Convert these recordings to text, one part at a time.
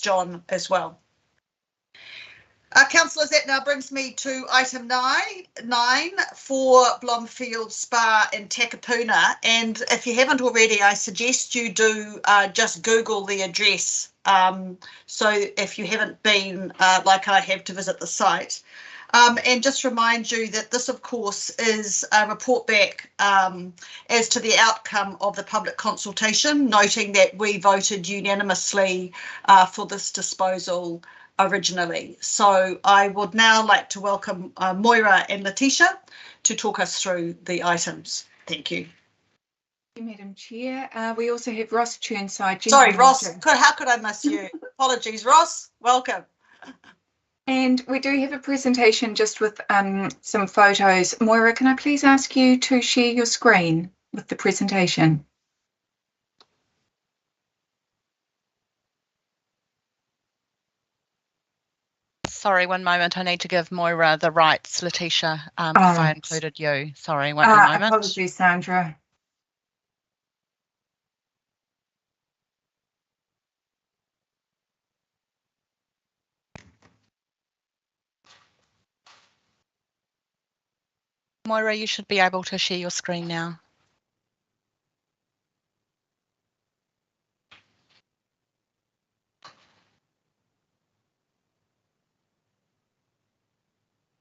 John as well. Councillors, that now brings me to item 9 for Blomfield Spa in Takapuna. And if you haven't already, I suggest you do just Google the address. So if you haven't been, like I have, to visit the site. And just remind you that this, of course, is a report back as to the outcome of the public consultation, noting that we voted unanimously for this disposal originally. So I would now like to welcome Moira and Letitia to talk us through the items. Thank you. Thank you, Madam Chair. We also have Ross Churnside. Sorry, Ross, how could I miss you? Apologies, Ross, welcome. And we do have a presentation just with some photos. Moira, can I please ask you to share your screen with the presentation? Sorry, one moment. I need to give Moira the rights, Letitia, if I included you. Sorry, won't be a moment. Apologies, Sandra. Moira, you should be able to share your screen now.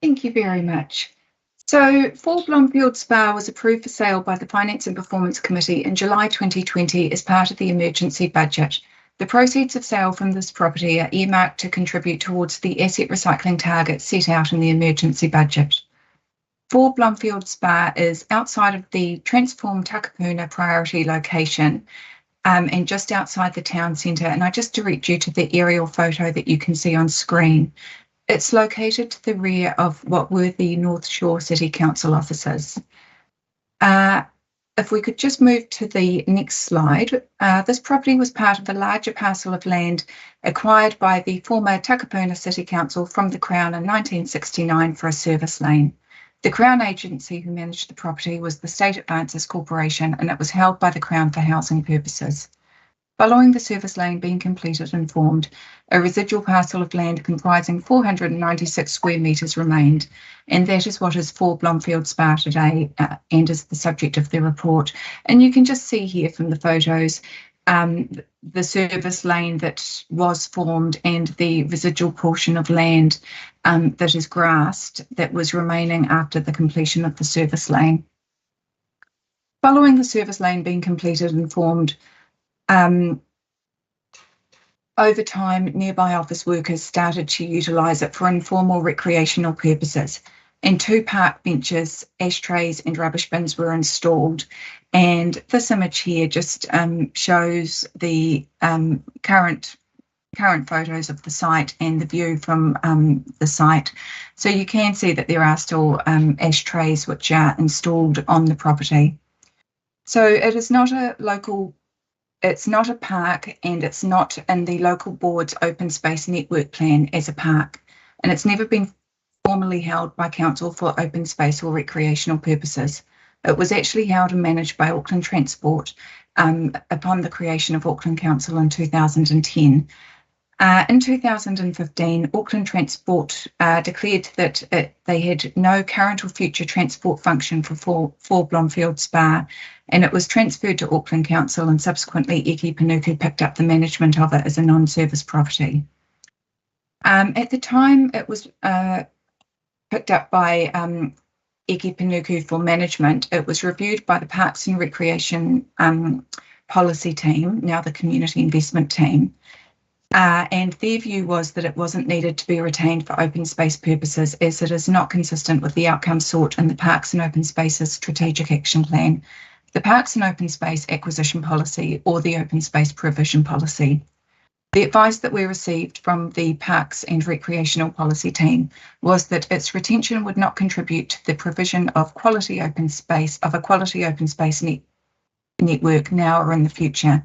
Thank you very much. So 4 Blomfield Spa was approved for sale by the Finance and Performance Committee in July 2020 as part of the emergency budget. The proceeds of sale from this property are earmarked to contribute towards the asset recycling target set out in the emergency budget. 4 Blomfield Spa is outside of the transformed Takapuna priority location and just outside the town centre. And I just direct you to the aerial photo that you can see on screen. It's located to the rear of what were the North Shore City Council offices. If we could just move to the next slide. This property was part of a larger parcel of land acquired by the former Takapuna City Council from the Crown in 1969 for a service lane. The Crown agency who managed the property was the State Advances Corporation, and it was held by the Crown for housing purposes. Following the service lane being completed and formed, a residual parcel of land comprising 496 square metres remained, and that is what is 4 Blomfield Spa today and is the subject of the report. And you can just see here from the photos the service lane that was formed and the residual portion of land that is grassed that was remaining after the completion of the service lane. Following the service lane being completed and formed, over time, nearby office workers started to utilise it for informal recreational purposes, and 2 park benches, ashtrays and rubbish bins were installed. And this image here just shows the current photos of the site and the view from the site. So you can see that there are still ashtrays which are installed on the property. So it is not a local It's not a park, and it's not in the local board's open space network plan as a park, and it's never been formally held by council for open space or recreational purposes. It was actually held and managed by Auckland Transport upon the creation of Auckland Council in 2010. In 2015, Auckland Transport declared that they had no current or future transport function for 4 Blomfield Spa, and it was transferred to Auckland Council, and subsequently Eki Panuku picked up the management of it as a non-service property. At the time it was picked up by Eki Panuku for management, it was reviewed by the Parks and Recreation policy team, now the Community Investment team. And their view was that it wasn't needed to be retained for open space purposes, as it is not consistent with the outcome sought in the Parks and Open Spaces Strategic Action Plan, the Parks and Open Space Acquisition Policy, or the Open Space Provision Policy. The advice that we received from the Parks and Recreational Policy team was that its retention would not contribute to the provision of a quality open space network now or in the future.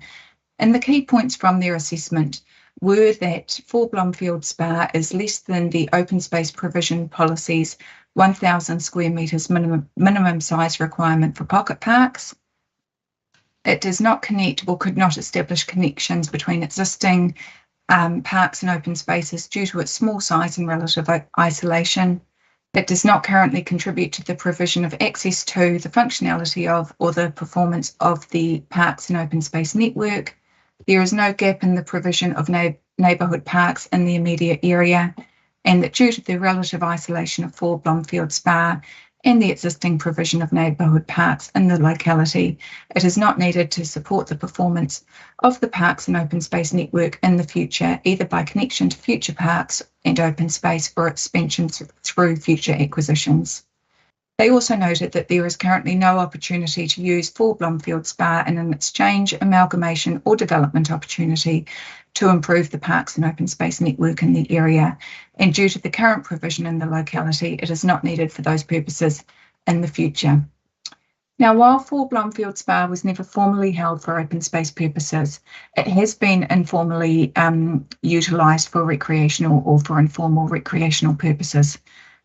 And the key points from their assessment were that 4 Blomfield Spa is less than the open space provision policy's 1,000 square metres minimum size requirement for pocket parks. It does not connect or could not establish connections between existing parks and open spaces due to its small size and relative isolation. It does not currently contribute to the provision of access to, the functionality of, or the performance of the parks and open space network. There is no gap in the provision of neighbourhood parks in the immediate area, and that due to the relative isolation of 4 Blomfield Spa and the existing provision of neighbourhood parks in the locality, it is not needed to support the performance of the parks and open space network in the future, either by connection to future parks and open space or expansion through future acquisitions. They also noted that there is currently no opportunity to use 4 Blomfield Spa in an exchange, amalgamation or development opportunity to improve the parks and open space network in the area, and due to the current provision in the locality, it is not needed for those purposes in the future. Now, while 4 Blomfield Spa was never formally held for open space purposes, it has been informally utilised for recreational or for informal recreational purposes.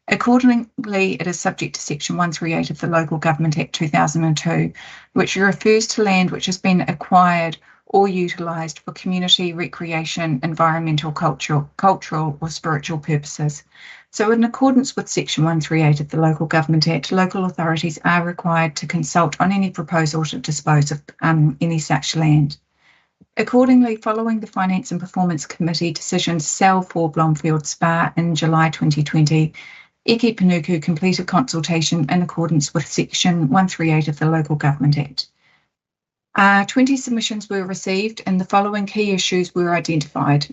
Accordingly, it is subject to Section 138 of the Local Government Act 2002, which refers to land which has been acquired or utilised for community, recreation, environmental, cultural or spiritual purposes. So in accordance with Section 138 of the Local Government Act, local authorities are required to consult on any proposal to dispose of any such land. Accordingly, following the Finance and Performance Committee decision to sell 4 Blomfield Spa in July 2020, Eke Panuku completed consultation in accordance with Section 138 of the Local Government Act. 20 submissions were received and the following key issues were identified.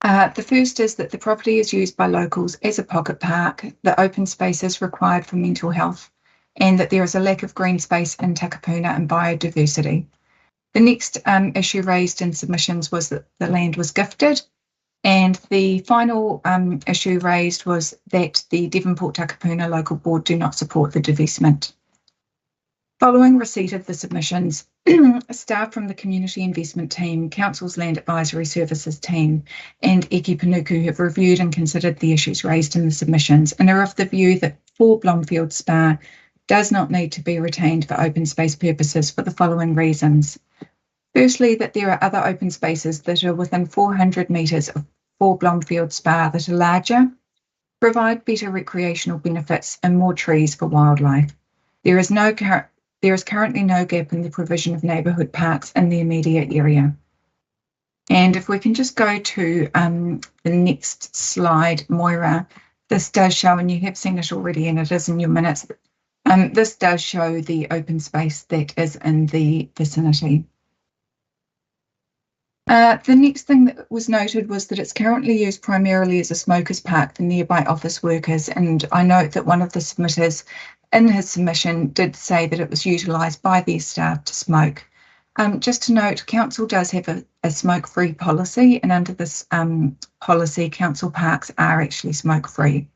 The first is that the property is used by locals as a pocket park, that open space is required for mental health, and that there is a lack of green space in Takapuna and biodiversity. The next issue raised in submissions was that the land was gifted, and the final issue raised was that the Devonport Takapuna Local Board do not support the divestment. Following receipt of the submissions, staff from the Community Investment Team, Council's Land Advisory Services Team and Eke Panuku have reviewed and considered the issues raised in the submissions and are of the view that 4 Blomfield Spa does not need to be retained for open space purposes for the following reasons. Firstly, that there are other open spaces that are within 400 metres of 4 Blomfield Spa that are larger, provide better recreational benefits and more trees for wildlife. There is currently no gap in the provision of neighbourhood parks in the immediate area. And if we can just go to the next slide, Moira, this does show, and you have seen it already and it is in your minutes, this does show the open space that is in the vicinity. The next thing that was noted was that it's currently used primarily as a smokers park for nearby office workers, and I note that one of the submitters in his submission did say that it was utilised by their staff to smoke. Just to note, Council does have a smoke-free policy, and under this policy, Council parks are actually smoke-free.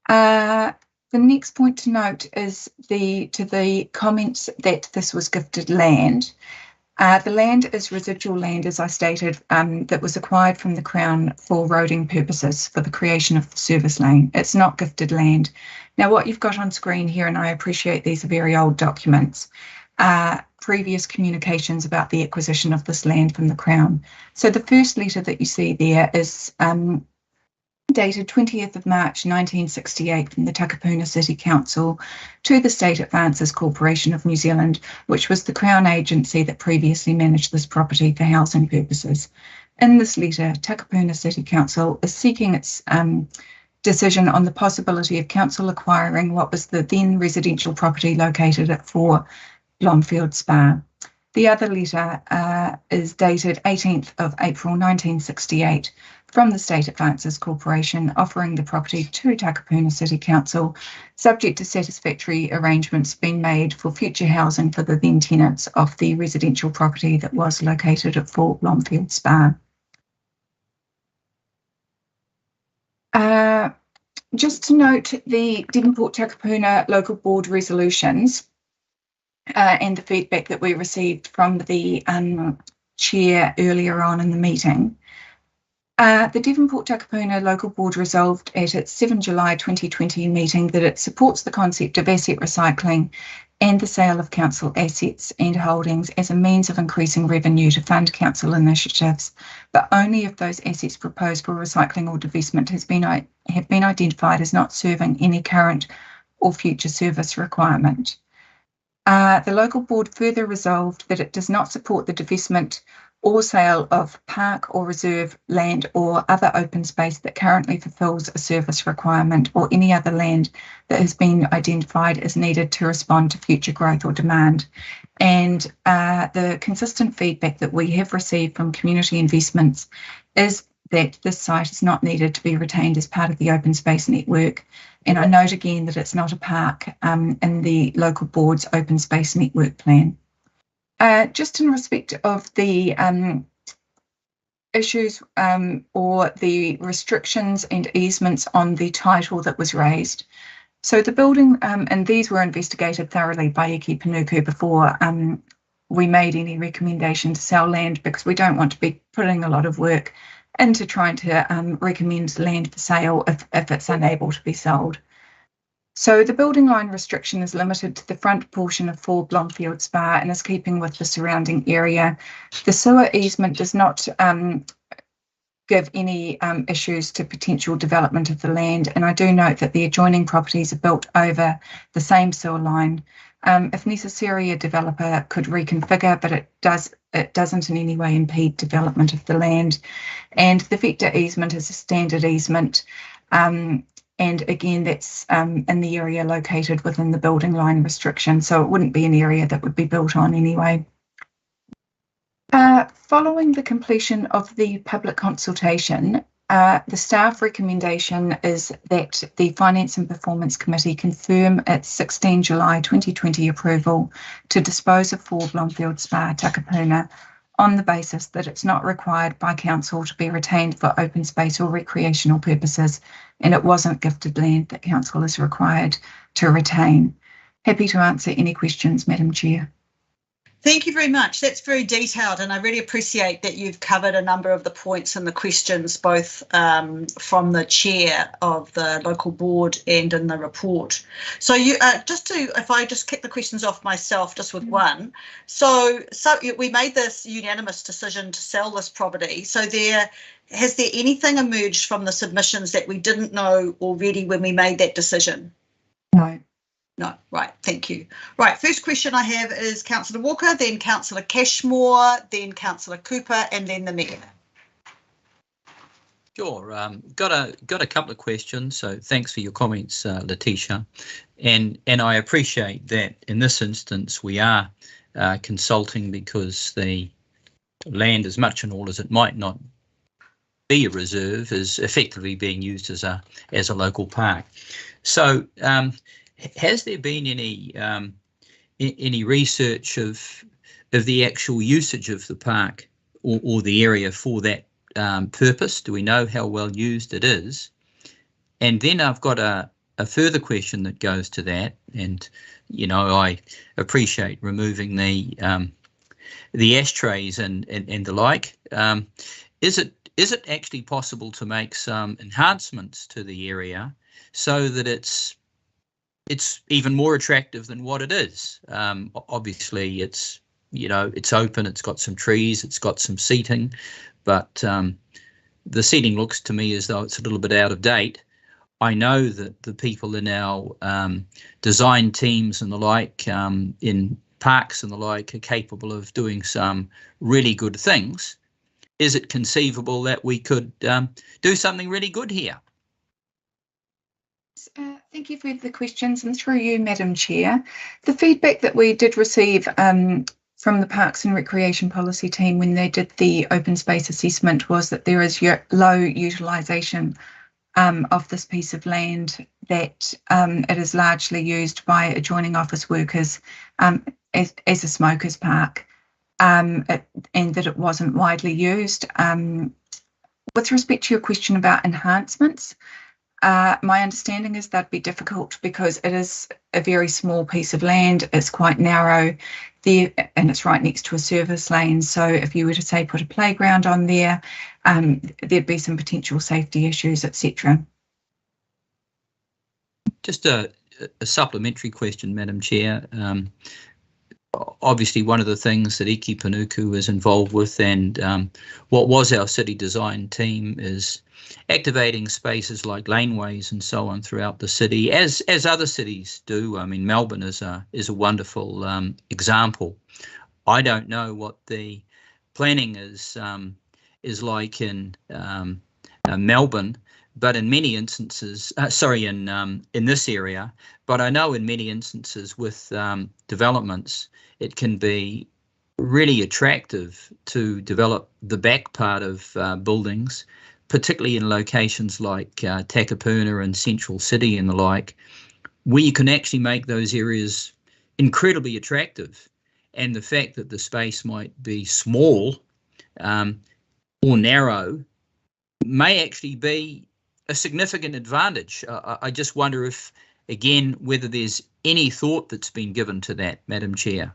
The next point to note is to the comments that this was gifted land. The land is residual land, as I stated, that was acquired from the Crown for roading purposes for the creation of the service lane. It's not gifted land. Now, what you've got on screen here, and I appreciate these are very old documents, previous communications about the acquisition of this land from the Crown. So the first letter that you see there is dated 20th of March 1968 from the Takapuna City Council to the State Advances Corporation of New Zealand, which was the Crown agency that previously managed this property for housing purposes. In this letter, Takapuna City Council is seeking its decision on the possibility of Council acquiring what was the then residential property located at 4 Blomfield Spa. The other letter is dated 18th of April 1968 from the State Advances Corporation, offering the property to Takapuna City Council, subject to satisfactory arrangements being made for future housing for the then tenants of the residential property that was located at 4 Blomfield Spa. Just to note the Devonport Takapuna Local Board resolutions and the feedback that we received from the chair earlier on in the meeting. The Devonport Takapuna Local Board resolved at its 7 July 2020 meeting that it supports the concept of asset recycling and the sale of council assets and holdings as a means of increasing revenue to fund council initiatives, but only if those assets proposed for recycling or divestment have been identified as not serving any current or future service requirement. The local board further resolved that it does not support the divestment or sale of park or reserve land or other open space that currently fulfills a service requirement, or any other land that has been identified as needed to respond to future growth or demand. And the consistent feedback that we have received from community investments is that this site is not needed to be retained as part of the open space network. And I note again that it's not a park in the local board's open space network plan. Just in respect of the issues or the restrictions and easements on the title that was raised. So the building, and these were investigated thoroughly by Eki Panuku before we made any recommendation to sell land, because we don't want to be putting a lot of work into trying to recommend land for sale if it's unable to be sold. So the building line restriction is limited to the front portion of 4 Blomfield Spa and is keeping with the surrounding area. The sewer easement does not give any issues to potential development of the land, and I do note that the adjoining properties are built over the same sewer line. If necessary, a developer could reconfigure, but it doesn't in any way impede development of the land. And the vector easement is a standard easement. And again, that's in the area located within the building line restriction, so it wouldn't be an area that would be built on anyway. Following the completion of the public consultation, the staff recommendation is that the Finance and Performance Committee confirm its 16 July 2020 approval to dispose of 4 Blomfield Spa, Takapuna, on the basis that it's not required by council to be retained for open space or recreational purposes, and it wasn't gifted land that council is required to retain. Happy to answer any questions, Madam Chair. Thank you very much. That's very detailed, and I really appreciate that you've covered a number of the points and the questions, both from the chair of the local board and in the report. So you if I just kick the questions off myself, just with one. So we made this unanimous decision to sell this property. So has there anything emerged from the submissions that we didn't know already when we made that decision? No. No, right, thank you. Right, first question I have is Councillor Walker, then Councillor Cashmore, then Councillor Cooper, and then the Mayor. Sure, got a couple of questions, so thanks for your comments, Letitia, and I appreciate that in this instance we are consulting, because the land, as much and all as it might not be a reserve, is effectively being used as a local park. So has there been any research of the actual usage of the park or the area for that purpose? Do we know how well used it is? And then I've got a further question that goes to that, and I appreciate removing the ashtrays and the like. Is it actually possible to make some enhancements to the area so that it's even more attractive than what it is? Obviously, it's open, it's got some trees, it's got some seating, but the seating looks to me as though it's a little bit out of date. I know that the people in our design teams and the like, in parks and the like, are capable of doing some really good things. Is it conceivable that we could do something really good here? Thank you for the questions, and through you, Madam Chair. The feedback that we did receive from the Parks and Recreation Policy team when they did the open space assessment was that there is low utilisation of this piece of land, that it is largely used by adjoining office workers as a smokers park, and that it wasn't widely used. With respect to your question about enhancements, my understanding is that'd be difficult because it is a very small piece of land. It's quite narrow there, and it's right next to a service lane. So if you were to say put a playground on there, there'd be some potential safety issues, etc. Just a a supplementary question, Madam Chair. Obviously, one of the things that Iki Panuku is involved with, and what was our city design team, is activating spaces like laneways and so on throughout the city, as other cities do. I mean, Melbourne is a wonderful example. I don't know what the planning is like in Melbourne, but in many instances, in this area, but I know in many instances with developments, it can be really attractive to develop the back part of buildings, particularly in locations like Takapuna and Central City and the like, where you can actually make those areas incredibly attractive. And the fact that the space might be small or narrow may actually be a significant advantage. I just wonder if, again, whether there's any thought that's been given to that, Madam Chair.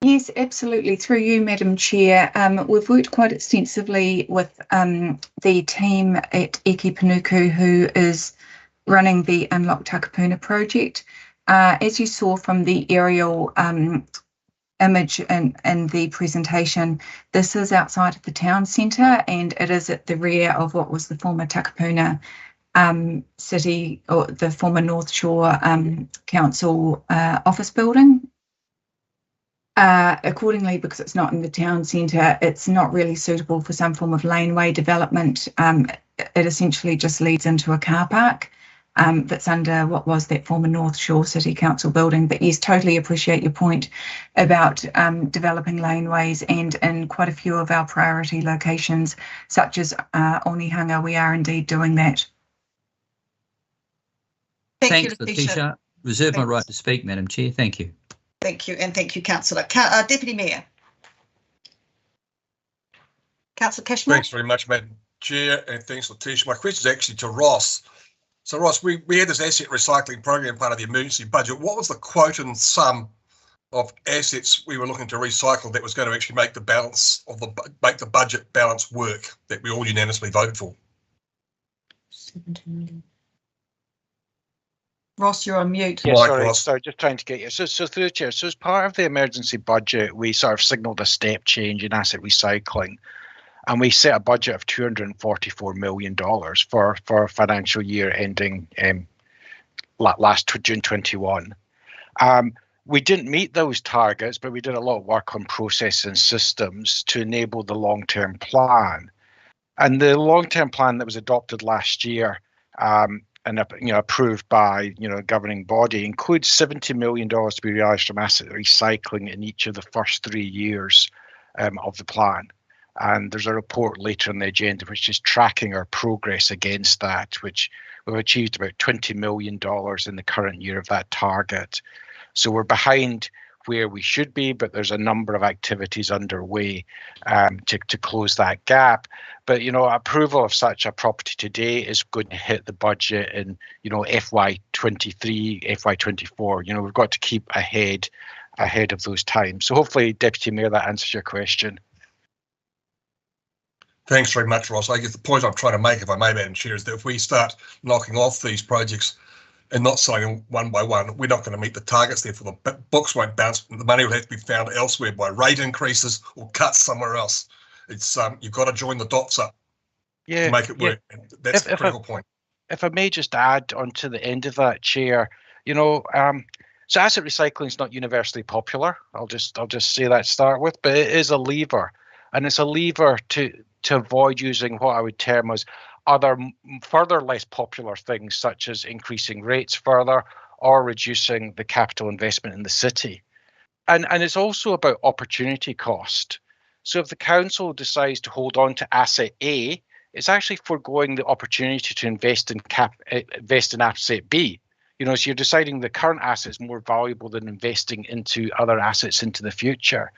Yes, absolutely. Through you, Madam Chair, we've worked quite extensively with the team at Iki Panuku, who is running the Unlock Takapuna project. As you saw from the aerial image and the presentation, this is outside of the town centre, and it is at the rear of what was the former Takapuna City, or the former North Shore Council office building. Accordingly, because it's not in the town centre, it's not really suitable for some form of laneway development. It essentially just leads into a car park that's under what was that former North Shore City Council building. But yes, totally appreciate your point about developing laneways, and in quite a few of our priority locations, such as Onehunga, we are indeed doing that. Thanks, Letitia. Reserve my right to speak, Madam Chair. Thank you. Thank you, and thank you, Councillor. Deputy Mayor. Councillor Cashmore. Thanks very much, Madam Chair, and thanks, Letitia. My question is actually to Ross. So, Ross, we had this asset recycling program, part of the emergency budget. What was the quote and sum of assets we were looking to recycle that was going to actually make the balance of make the budget balance work that we all unanimously voted for? 70 million. Ross, you're on mute. Yeah, sorry, just trying to get you. So through the chair, so as part of the emergency budget, we sort of signalled a step change in asset recycling, and we set a budget of $244 million for financial year ending last June 21. We didn't meet those targets, but we did a lot of work on process and systems to enable the long-term plan. And the long-term plan that was adopted last year and approved by governing body includes $70 million to be realised from asset recycling in each of the first 3 years of the plan. And there's a report later on the agenda which is tracking our progress against that, which we've achieved about $20 million in the current year of that target. So we're behind where we should be, but there's a number of activities underway to close that gap. But approval of such a property today is going to hit the budget in FY23, FY24. We've got to keep ahead of those times. So hopefully, Deputy Mayor, that answers your question. Thanks very much, Ross. I guess the point I'm trying to make, if I may, Madam Chair, is that if we start knocking off these projects and not selling them one by one, we're not going to meet the targets. Therefore, the books won't bounce. The money will have to be found elsewhere by rate increases or cuts somewhere else. It's you've got to join the dots up to make it work. And that's the critical point. If I may just add on to the end of that, Chair, so asset recycling is not universally popular. I'll just say that to start with, but it is a lever, and it's a lever to avoid using what I would term as other further less popular things, such as increasing rates further or reducing the capital investment in the city. And it's also about opportunity cost. So if the council decides to hold on to asset A, it's actually foregoing the opportunity to invest in asset B. So you're deciding the current asset is more valuable than investing into other assets into the future.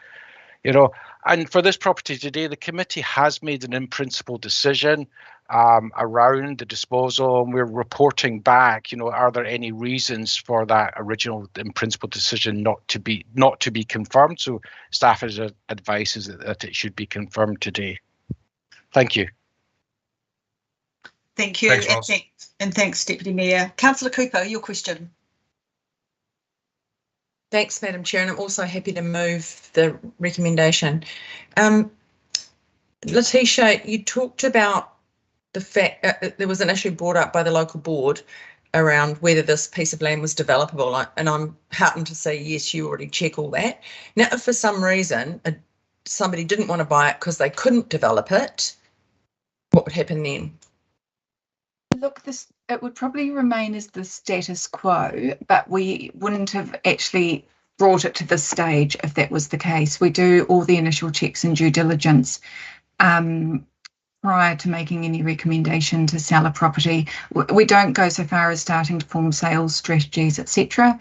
And for this property today, the committee has made an in-principle decision around the disposal, and we're reporting back. Are there any reasons for that original in-principle decision not to be confirmed? So staff's advice is that it should be confirmed today. Thank you. Thank you. Thanks, Ross. And thanks, Deputy Mayor. Councillor Cooper, your question. Thanks, Madam Chair, and I'm also happy to move the recommendation. Letitia, you talked about the fact there was an issue brought up by the local board around whether this piece of land was developable, and I'm heartened to say, yes, you already check all that. Now, if for some reason somebody didn't want to buy it because they couldn't develop it, what would happen then? Look, it would probably remain as the status quo, but we wouldn't have actually brought it to this stage if that was the case. We do all the initial checks and due diligence prior to making any recommendation to sell a property. We don't go so far as starting to form sales strategies, etc.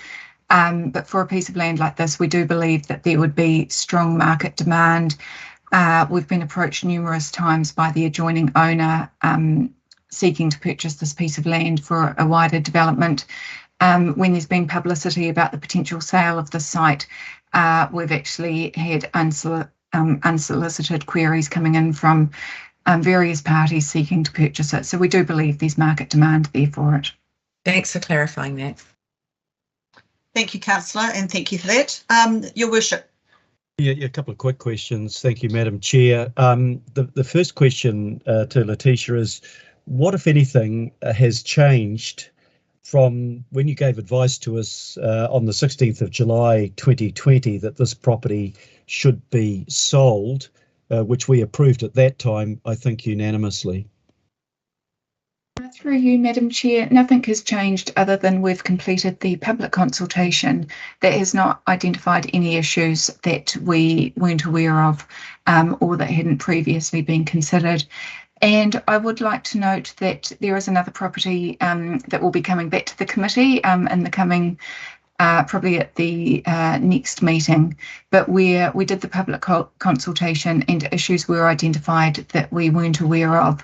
But for a piece of land like this, we do believe that there would be strong market demand. We've been approached numerous times by the adjoining owner seeking to purchase this piece of land for a wider development. When there's been publicity about the potential sale of the site, we've actually had unsolicited queries coming in from various parties seeking to purchase it. So we do believe there's market demand there for it. Thanks for clarifying that. Thank you, Councillor, and thank you for that. Your Worship. Yeah, a couple of quick questions. Thank you, Madam Chair. The first question to Letitia is, what, if anything, has changed from when you gave advice to us on the 16th of July 2020 that this property should be sold, which we approved at that time, I think unanimously? Through you, Madam Chair, nothing has changed other than we've completed the public consultation that has not identified any issues that we weren't aware of or that hadn't previously been considered. And I would like to note that there is another property that will be coming back to the committee in the coming, probably at the next meeting, but where we did the public consultation and issues were identified that we weren't aware of.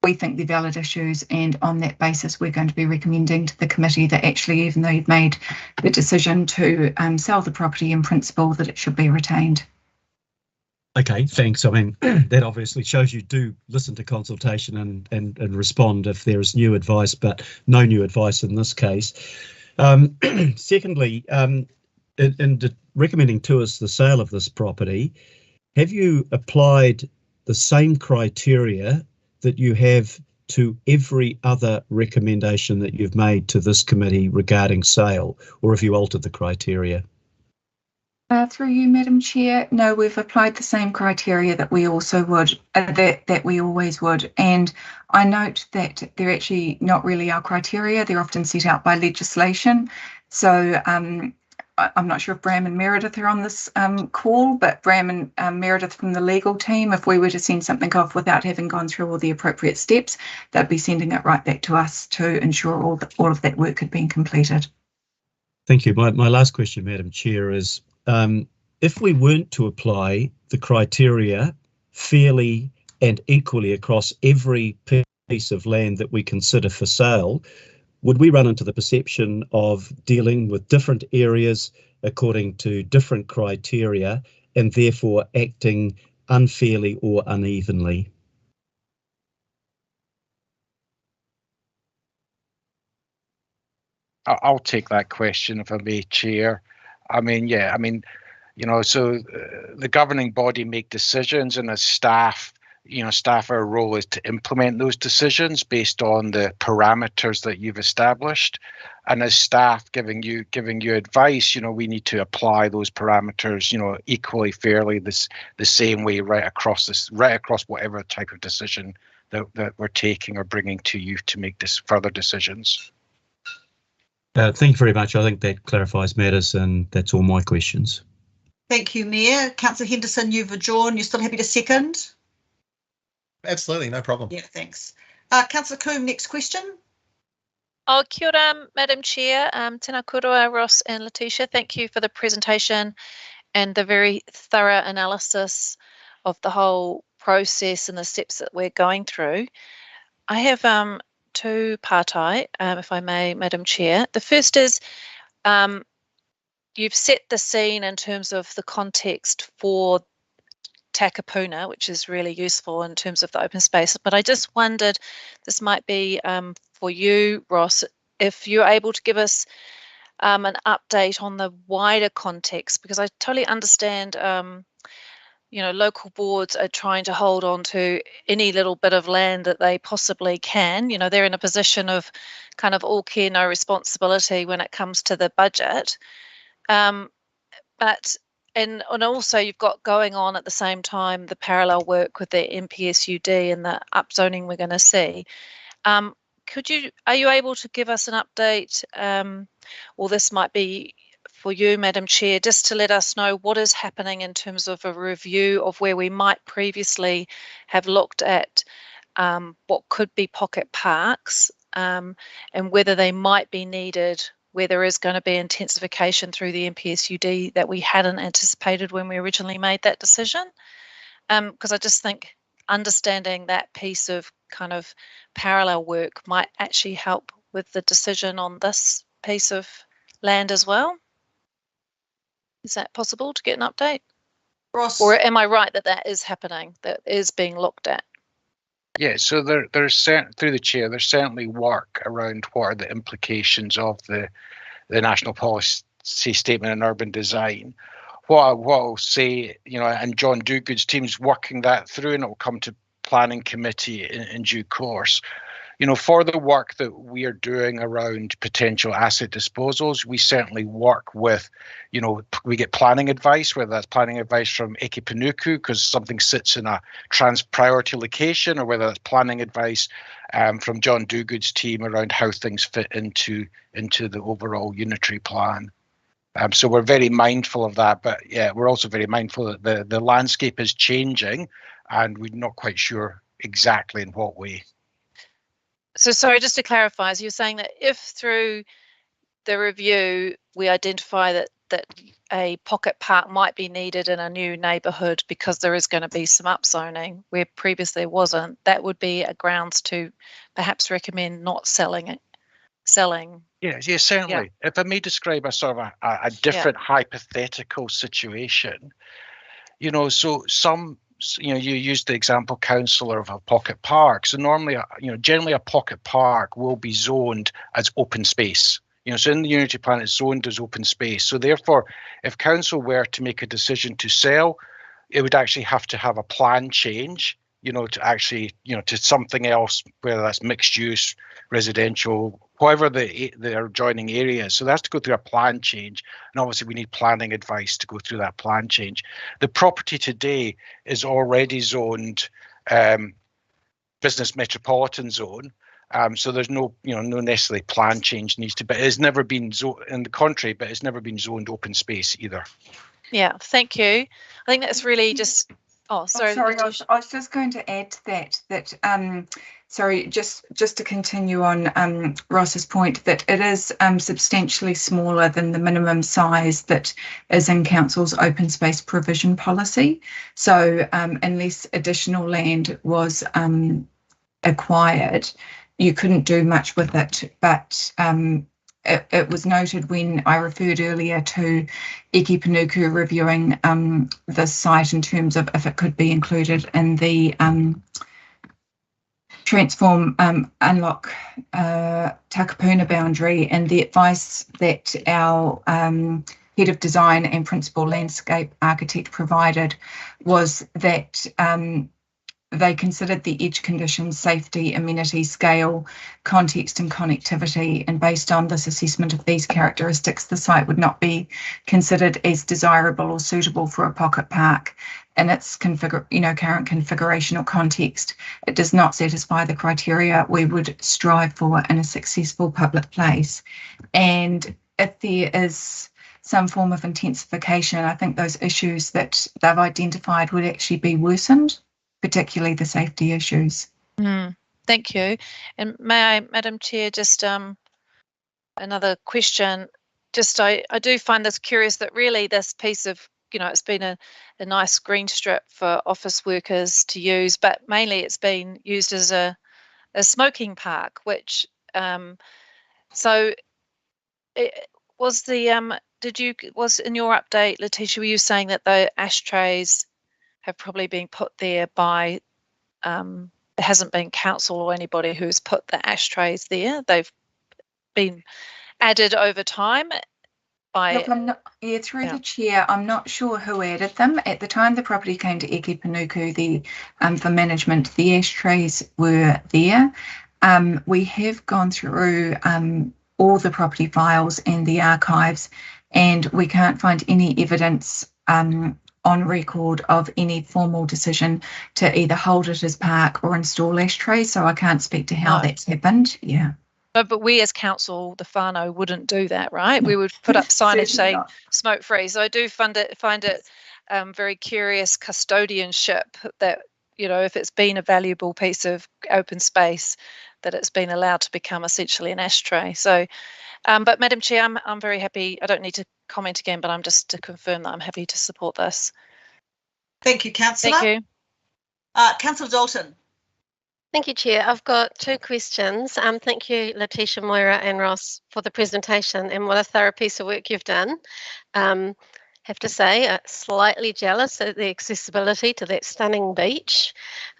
We think they're valid issues, and on that basis, we're going to be recommending to the committee that actually, even though you've made the decision to sell the property in principle, that it should be retained. Okay, thanks. I mean, that obviously shows you do listen to consultation and respond if there is new advice, but no new advice in this case. Secondly, in recommending to us the sale of this property, have you applied the same criteria that you have to every other recommendation that you've made to this committee regarding sale, or have you altered the criteria? Through you, Madam Chair, no, we've applied the same criteria that we also would, that we always would. And I note that they're actually not really our criteria. They're often set out by legislation. So I'm not sure if Bram and Meredith are on this call, but Bram and Meredith from the legal team, if we were to send something off without having gone through all the appropriate steps, they'd be sending it right back to us to ensure all of that work had been completed. Thank you. My last question, Madam Chair, is if we weren't to apply the criteria fairly and equally across every piece of land that we consider for sale, would we run into the perception of dealing with different areas according to different criteria and therefore acting unfairly or unevenly? I'll take that question if I may, Chair. So the governing body make decisions, and as staff, our role is to implement those decisions based on the parameters that you've established. And as staff giving you advice, we need to apply those parameters, equally fairly, the same way right across whatever type of decision that we're taking or bringing to you to make this further decisions. Thank you very much. I think that clarifies matters, and that's all my questions. Thank you, Mayor. Councillor Henderson, you've adjourned. You're still happy to second? Absolutely, no problem. Yeah, thanks. Councillor Coombe, next question. Oh, kia ora, Madam Chair. Tēnā koroa, Ross and Letitia. Thank you for the presentation and the very thorough analysis of the whole process and the steps that we're going through. I have two partai, if I may, Madam Chair. The first is you've set the scene in terms of the context for Takapuna, which is really useful in terms of the open space. But I just wondered, this might be for you, Ross, if you're able to give us an update on the wider context, because I totally understand, local boards are trying to hold on to any little bit of land that they possibly can. They're in a position of kind of all care, no responsibility when it comes to the budget. And also you've got going on at the same time the parallel work with the NPSUD and the upzoning we're going to see. Are you able to give us an update, or this might be for you, Madam Chair, just to let us know what is happening in terms of a review of where we might previously have looked at what could be pocket parks, and whether they might be needed, where there is going to be intensification through the NPSUD that we hadn't anticipated when we originally made that decision. Because I just think understanding that piece of kind of parallel work might actually help with the decision on this piece of land as well. Is that possible to get an update? Ross? Or am I right that that is happening, that is being looked at? Yeah, so there's through the chair, there's certainly work around what are the implications of the National Policy Statement on Urban Design. What I'll say, and John Dugood's team's working that through, and it will come to planning committee in due course. For the work that we are doing around potential asset disposals, we certainly work with, we get planning advice, whether that's planning advice from Eke Panuku because something sits in a priority location, or whether that's planning advice from John Dugood's team around how things fit into the overall unitary plan. So we're very mindful of that, but yeah, we're also very mindful that the landscape is changing and we're not quite sure exactly in what way. So sorry, just to clarify, so you're saying that if through the review we identify that a pocket park might be needed in a new neighbourhood because there is going to be some upzoning where previously there wasn't, that would be a grounds to perhaps recommend not selling it. Yes, certainly. Yeah. If I may describe a sort of a different hypothetical situation, so some, you used the example, councillor, of a pocket park. So normally, generally a pocket park will be zoned as open space. So in the unity plan, it's zoned as open space. So therefore, if council were to make a decision to sell, it would actually have to have a plan change, to actually, to something else, whether that's mixed use, residential, whatever the adjoining area is. So that's to go through a plan change. And obviously we need planning advice to go through that plan change. The property today is already zoned business metropolitan zone. So there's no necessarily plan change needs to, but it's never been zoned, in the contrary, but it's never been zoned open space either. Yeah, thank you. I think that's really just, sorry. I was just going to add to that sorry, just to continue on Ross's point, that it is substantially smaller than the minimum size that is in Council's open space provision policy. So unless additional land was acquired, you couldn't do much with it. But it was noted when I referred earlier to Eke Panuku reviewing the site in terms of if it could be included in the transform unlock Takapuna boundary, and the advice that our head of design and principal landscape architect provided was that they considered the edge conditions, safety, amenity, scale, context and connectivity, and based on this assessment of these characteristics, the site would not be considered as desirable or suitable for a pocket park in its current configuration or context. It does not satisfy the criteria we would strive for in a successful public place. And if there is some form of intensification, I think those issues that they've identified would actually be worsened, particularly the safety issues. Thank you. And may I, Madam Chair, just another question. I do find this curious that really this piece of, it's been a nice green strip for office workers to use, but mainly it's been used as a smoking park, which so it was the was in your update, Letitia, were you saying that the ashtrays have probably been put there by, it hasn't been council or anybody who's put the ashtrays there. They've been added over time by... Look, I'm not, through the chair, I'm not sure who added them. At the time the property came to Eke Panuku, for management, the ashtrays were there. We have gone through all the property files and the archives, and we can't find any evidence on record of any formal decision to either hold it as park or install ashtrays, so I can't speak to how that's happened. Yeah. No, but we as council, the whānau, wouldn't do that, right? We would put up signage saying smoke free. So I do find it very curious custodianship that, you know, if it's been a valuable piece of open space, that it's been allowed to become essentially an ashtray. So, but Madam Chair, I'm very happy. I don't need to comment again, but I'm just to confirm that I'm happy to support this. Thank you, Councillor. Thank you. Councillor Dalton. Thank you, Chair. I've got two questions. Thank you, Letitia, Moira and Ross, for the presentation, and what a thorough piece of work you've done. Have to say, slightly jealous at the accessibility to that stunning beach.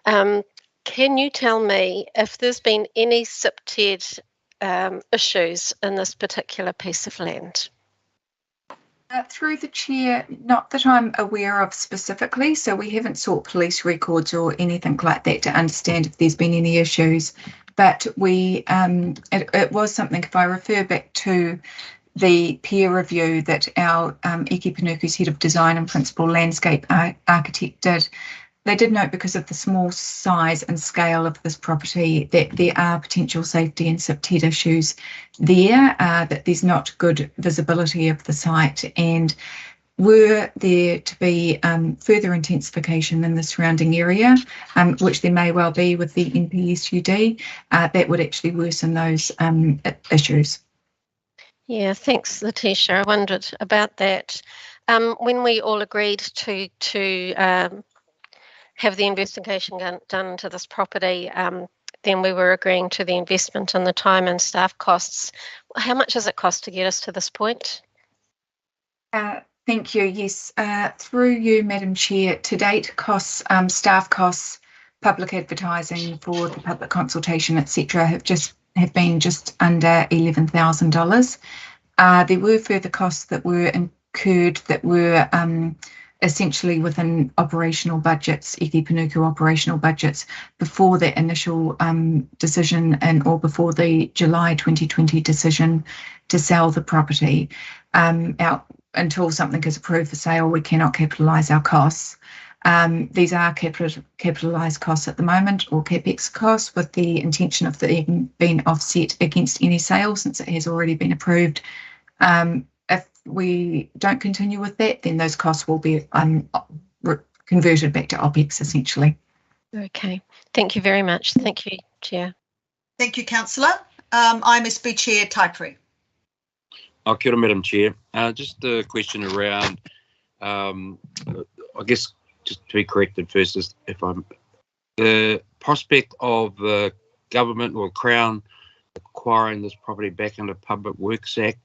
Can you tell me if there's been any SIPTED issues in this particular piece of land? Through the chair, not that I'm aware of specifically, so we haven't sought police records or anything like that to understand if there's been any issues, but we it was something, if I refer back to the peer review that our Eke Panuku's head of design and principal landscape architect did, they did note, because of the small size and scale of this property, that there are potential safety and SIPTED issues there, that there's not good visibility of the site, and were there to be further intensification in the surrounding area, which there may well be with the NPSUD, that would actually worsen those issues. Yeah, thanks, Letitia. I wondered about that. When we all agreed to have the investigation done to this property, then we were agreeing to the investment and the time and staff costs. How much does it cost to get us to this point? Thank you. Yes, through you, Madam Chair, to date costs, staff costs, public advertising for the public consultation, etc., have been just under $11,000. There were further costs that were incurred that were essentially within operational budgets, Eke Panuku operational budgets, before the initial decision or before the July 2020 decision to sell the property. Until something is approved for sale, we cannot capitalise our costs. These are capitalised costs at the moment, or CapEx costs, with the intention of them being offset against any sale, since it has already been approved. If we don't continue with that, then those costs will be converted back to OPEX, essentially. Okay, thank you very much. Thank you, Chair. Thank you, Councillor. IMSB Chair Taipri. Kia ora, Madam Chair. Just a question around, I guess, just to be corrected first, is if I'm the prospect of the government or Crown acquiring this property back under Public Works Act,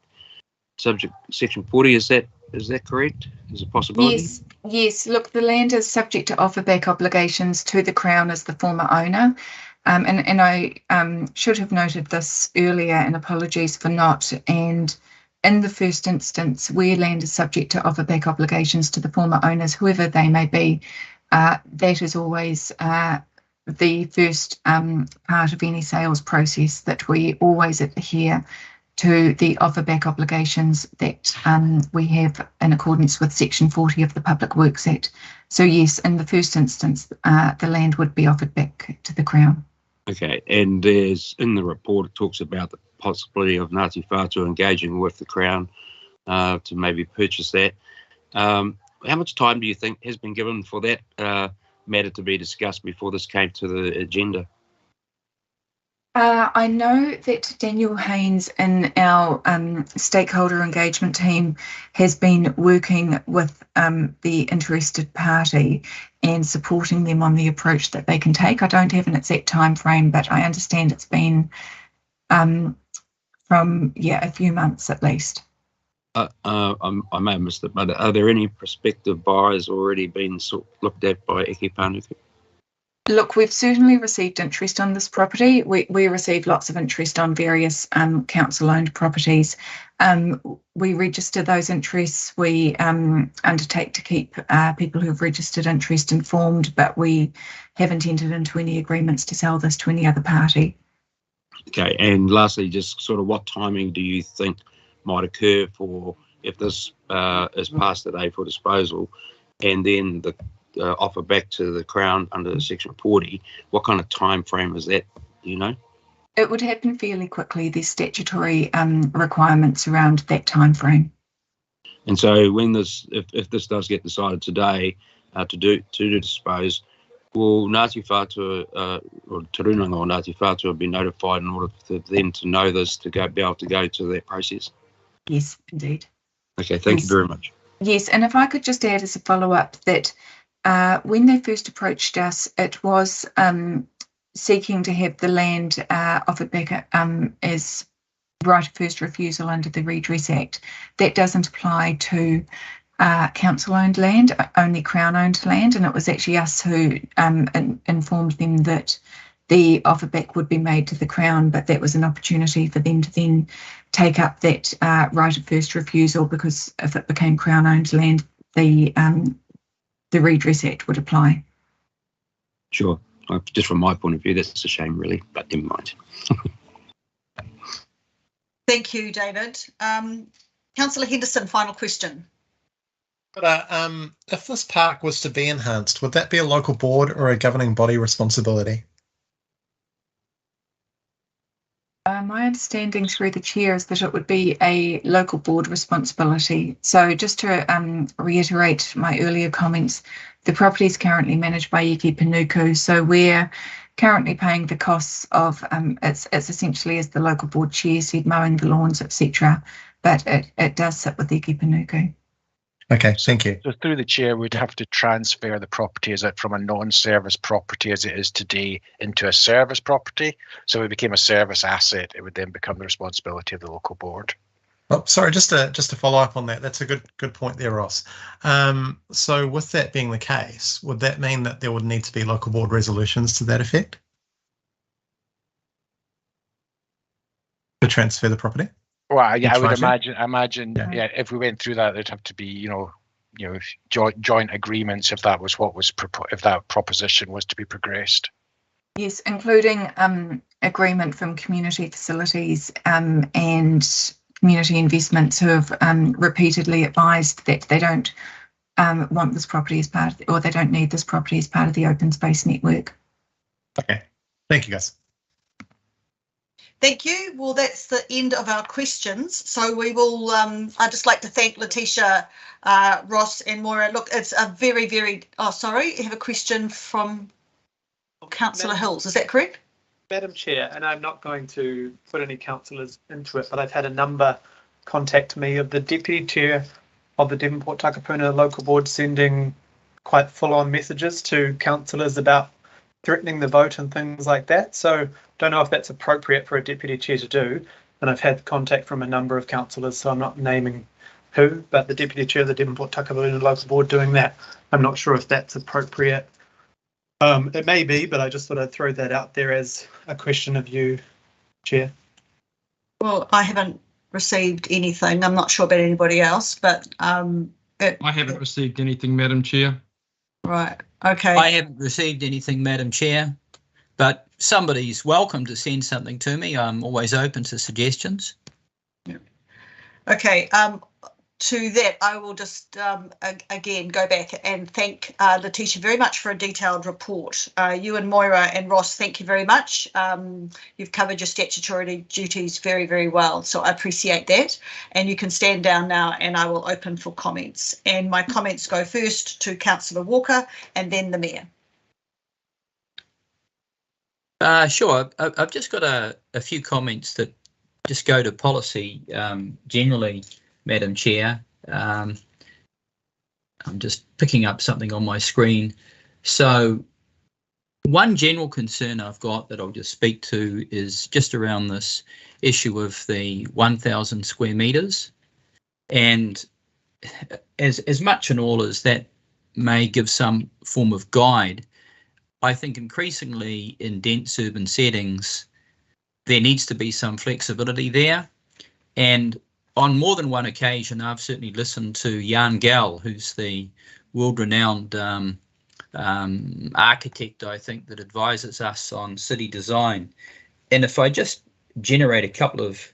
subject Section 40, is that correct? Is it a possibility? Yes. Look, the land is subject to offer back obligations to the Crown as the former owner. And I should have noted this earlier, and apologies for not. And in the first instance, where land is subject to offer back obligations to the former owners, whoever they may be, that is always the first part of any sales process, that we always adhere to the offer back obligations that we have in accordance with Section 40 of the Public Works Act. So yes, in the first instance, the land would be offered back to the Crown. Okay, and there's, in the report, it talks about the possibility of Ngāti Whātua engaging with the Crown to maybe purchase that. How much time do you think has been given for that matter to be discussed before this came to the agenda? I know that Daniel Haynes in our stakeholder engagement team has been working with the interested party and supporting them on the approach that they can take. I don't have an exact time frame, but I understand it's been from a few months at least. I may have missed it, but are there any prospective buyers already been looked at by Eke Panuku? Look, we've certainly received interest on this property. We receive lots of interest on various council-owned properties. We register those interests. We undertake to keep people who have registered interest informed, but we haven't entered into any agreements to sell this to any other party. Okay, and lastly, just sort of what timing do you think might occur for if this is passed today for disposal, and then the offer back to the Crown under Section 40, what kind of time frame is that, do you know? It would happen fairly quickly. There's statutory requirements around that time frame. And so when this, if this does get decided today to dispose, will Ngāti Whātua or Te Runanga or Ngāti Whātua be notified in order for them to know this, to be able to go to that process? Yes, indeed. Okay, thank you very much. Yes, and if I could just add as a follow-up that when they first approached us, it was seeking to have the land offered back as right of first refusal under the Redress Act. That doesn't apply to council-owned land, only Crown-owned land, and it was actually us who informed them that the offer back would be made to the Crown, but that was an opportunity for them to then take up that right of first refusal, because if it became Crown-owned land, the Redress Act would apply. Sure. Just from my point of view, that's a shame, really, but never mind. Thank you, David. Councillor Henderson, final question. But if this park was to be enhanced, would that be a local board or a governing body responsibility? My understanding through the chair is that it would be a local board responsibility. So just to reiterate my earlier comments, the property is currently managed by Eke Panuku. So we're currently paying the costs of, it's essentially, as the local board chair said, mowing the lawns, etc. But it does sit with Eke Panuku. Okay, thank you. So through the chair, we'd have to transfer the property as it from a non-service property as it is today into a service property. So if it became a service asset, it would then become the responsibility of the local board. Oh, sorry, just to follow up on that. That's a good point there, Ross. So with that being the case, would that mean that there would need to be local board resolutions to that effect to transfer the property? Well, yeah, I would imagine, yeah, if we went through that, there'd have to be, joint agreements if that was what was if that proposition was to be progressed. Yes, including agreement from community facilities and community investments who have repeatedly advised that they don't want this property as part of, or they don't need this property as part of the open space network. Okay, thank you, guys. Thank you. Well, that's the end of our questions. So we will, I'd just like to thank Letitia, Ross and Moira. Look, it's a very, very, sorry, you have a question from Councillor Hills, is that correct? Madam Chair, and I'm not going to put any councillors into it, but I've had a number contact me of the Deputy Chair of the Devonport Takapuna Local Board sending quite full-on messages to councillors about threatening the vote and things like that. So don't know if that's appropriate for a Deputy Chair to do. And I've had contact from a number of councillors, so I'm not naming who, but the Deputy Chair of the Devonport Takapuna Local Board doing that. I'm not sure if that's appropriate. It may be, but I just thought I'd throw that out there as a question of you, Chair. Well, I haven't received anything. I'm not sure about anybody else, but I haven't received anything, Madam Chair. Right. Okay. I haven't received anything, Madam Chair, but somebody's welcome to send something to me. I'm always open to suggestions. Yeah. Okay. To that, I will just again go back and thank Letitia very much for a detailed report. You and Moira and Ross, thank you very much. You've covered your statutory duties very, very well, so I appreciate that. And you can stand down now and I will open for comments. And my comments go first to Councillor Walker and then the Mayor. Sure. I've just got a few comments that just go to policy generally, Madam Chair. I'm just picking up something on my screen. So one general concern I've got that I'll just speak to is just around this issue of the 1,000 square metres. And as much and all as that may give some form of guide, I think increasingly in dense urban settings, there needs to be some flexibility there. And on more than one occasion, I've certainly listened to Jan Gell, who's the world-renowned architect, I think, that advises us on city design. And if I just generate a couple of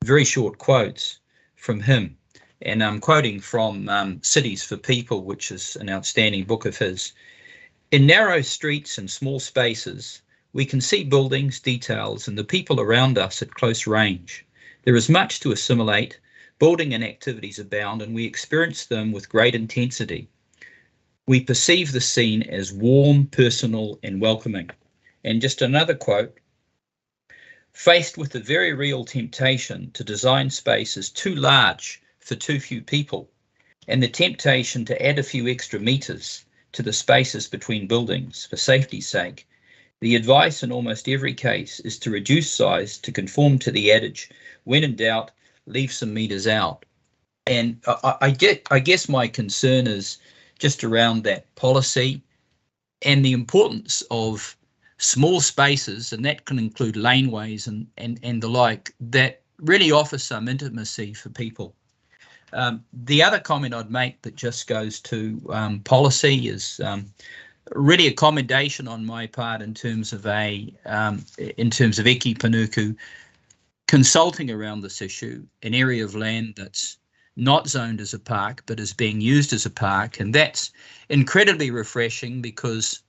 very short quotes from him, and I'm quoting from Cities for People, which is an outstanding book of his. In narrow streets and small spaces, we can see buildings, details, and the people around us at close range. There is much to assimilate, building and activities abound, and we experience them with great intensity. We perceive the scene as warm, personal, and welcoming. And just another quote, faced with the very real temptation to design spaces too large for too few people, and the temptation to add a few extra meters to the spaces between buildings for safety's sake, the advice in almost every case is to reduce size to conform to the adage, when in doubt, leave some meters out. And I guess my concern is just around that policy and the importance of small spaces, and that can include laneways and the like, that really offer some intimacy for people. The other comment I'd make that just goes to policy is really a commendation on my part in terms of Eki Panuku consulting around this issue, an area of land that's not zoned as a park but is being used as a park, and that's incredibly refreshing because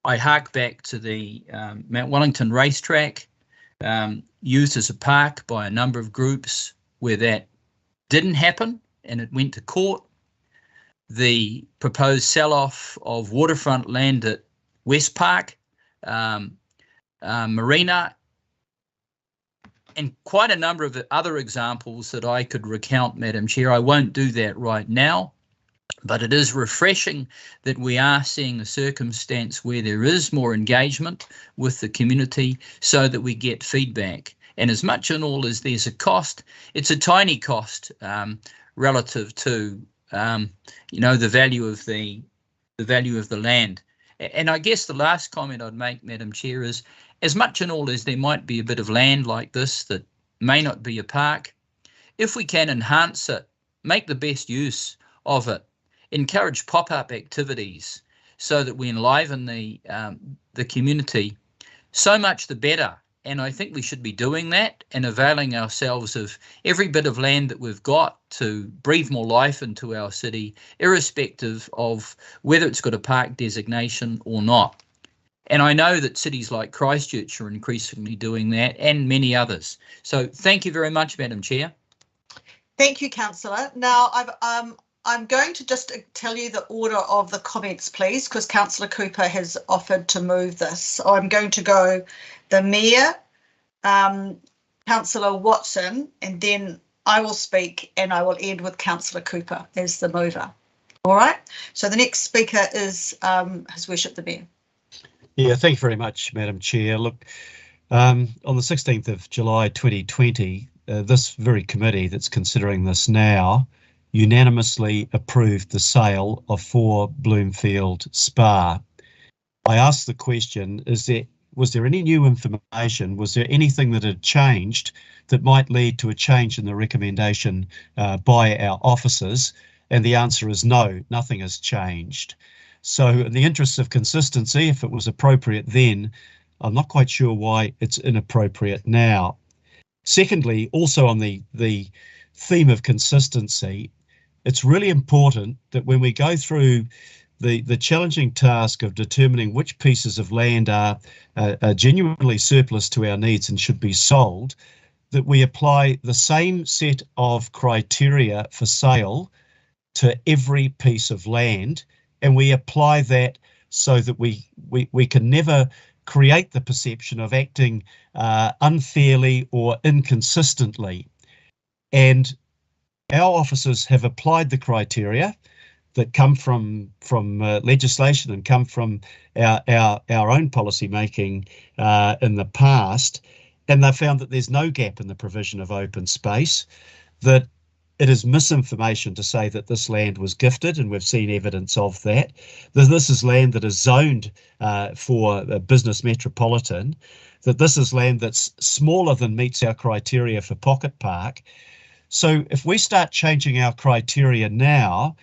I hark back to the Mount Wellington racetrack used as a park by a number of groups where that didn't happen and it went to court. The proposed sell-off of waterfront land at West Park, Marina, and quite a number of other examples that I could recount, Madam Chair. I won't do that right now, but it is refreshing that we are seeing a circumstance where there is more engagement with the community so that we get feedback. And as much and all as there's a cost, it's a tiny cost relative to the value of the land. And I guess the last comment I'd make, Madam Chair, is as much and all as there might be a bit of land like this that may not be a park, if we can enhance it, make the best use of it, encourage pop-up activities so that we enliven the community, so much the better. And I think we should be doing that and availing ourselves of every bit of land that we've got to breathe more life into our city, irrespective of whether it's got a park designation or not. And I know that cities like Christchurch are increasingly doing that, and many others. So thank you very much, Madam Chair. Thank you, Councillor. Now, I'm going to just tell you the order of the comments, please, because Councillor Cooper has offered to move this. So I'm going to go the Mayor, Councillor Watson, and then I will speak and I will end with Councillor Cooper as the mover. All right. So the next speaker is His Worship the Mayor. Yeah, thank you very much, Madam Chair. Look, on the 16th of July 2020, this very committee that's considering this now unanimously approved the sale of 4 Bloomfield Spa. I asked the question, was there any new information? Was there anything that had changed that might lead to a change in the recommendation by our officers? And the answer is no, nothing has changed. So in the interests of consistency, if it was appropriate then, I'm not quite sure why it's inappropriate now. Secondly, also on the theme of consistency, it's really important that when we go through the challenging task of determining which pieces of land are genuinely surplus to our needs and should be sold, that we apply the same set of criteria for sale to every piece of land, and we apply that so that we can never create the perception of acting unfairly or inconsistently. And our officers have applied the criteria that come from legislation and come from our own policy making in the past, and they found that there's no gap in the provision of open space, that it is misinformation to say that this land was gifted, and we've seen evidence of that. This is land that is zoned for a business metropolitan, that this is land that's smaller than meets our criteria for pocket park. So if we start changing our criteria now,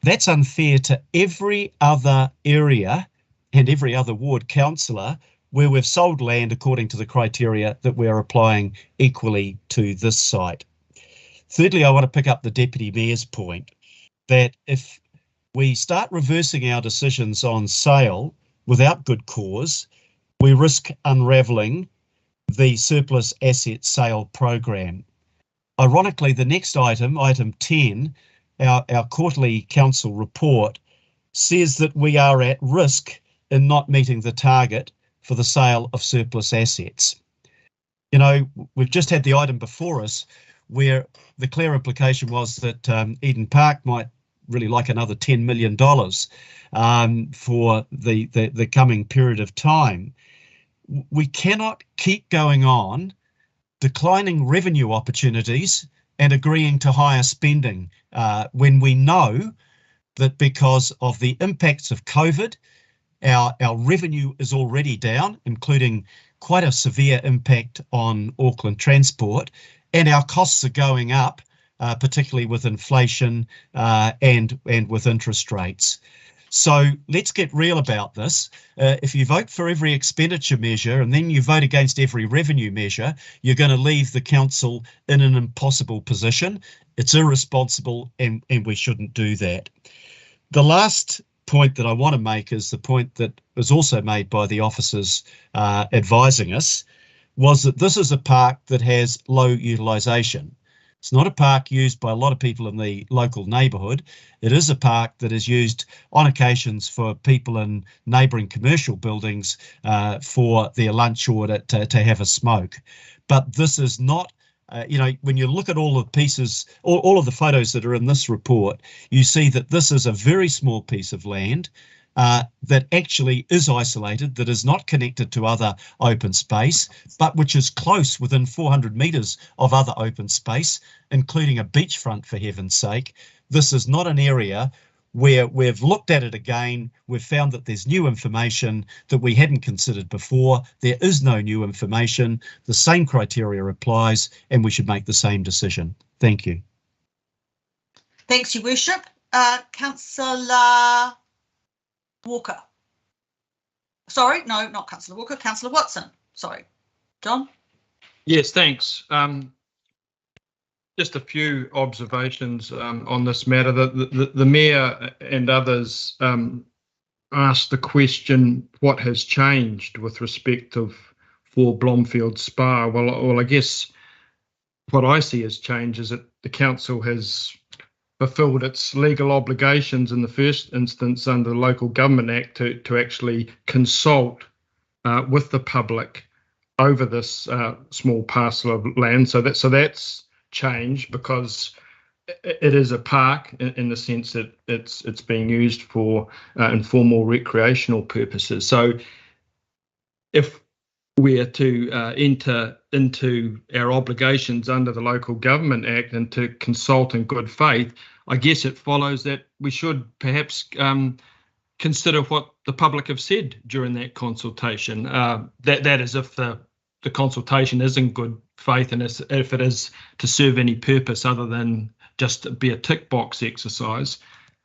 that's unfair to every other area and every other ward councillor where we've sold land according to the criteria that we're applying equally to this site. Thirdly, I want to pick up the Deputy Mayor's point that if we start reversing our decisions on sale without good cause, we risk unravelling the surplus asset sale program. Ironically, the next item, item 10, our quarterly council report, says that we are at risk in not meeting the target for the sale of surplus assets. You know, we've just had the item before us where the clear implication was that Eden Park might really like another $10 million for the coming period of time. We cannot keep going on declining revenue opportunities and agreeing to higher spending when we know that because of the impacts of COVID, our revenue is already down, including quite a severe impact on Auckland transport, and our costs are going up, particularly with inflation and with interest rates. So let's get real about this. If you vote for every expenditure measure and then you vote against every revenue measure, you're going to leave the council in an impossible position. It's irresponsible and we shouldn't do that. The last point that I want to make is the point that was also made by the officers advising us, was that this is a park that has low utilisation. It's not a park used by a lot of people in the local neighbourhood. It is a park that is used on occasions for people in neighbouring commercial buildings for their lunch or to have a smoke. But this is not, you know, when you look at all the pieces, all of the photos that are in this report, you see that this is a very small piece of land that actually is isolated, that is not connected to other open space, but which is close within 400 metres of other open space, including a beachfront, for heaven's sake. This is not an area where we've looked at it again, we've found that there's new information that we hadn't considered before. There is no new information. The same criteria applies, and we should make the same decision. Thank you. Thanks, Your Worship. Councillor Walker. Sorry, no, not Councillor Walker, Councillor Watson. Sorry. John? Yes, thanks. Just a few observations on this matter. The Mayor and others asked the question, what has changed with respect of for Blomfield Spa? Well, I guess what I see as change is that the council has fulfilled its legal obligations in the first instance under the Local Government Act to actually consult with the public over this small parcel of land. So that's changed because it is a park in the sense that it's being used for informal recreational purposes. So if we're to enter into our obligations under the Local Government Act and to consult in good faith, I guess it follows that we should perhaps consider what the public have said during that consultation. That is if the consultation is in good faith and if it is to serve any purpose other than just be a tick box exercise.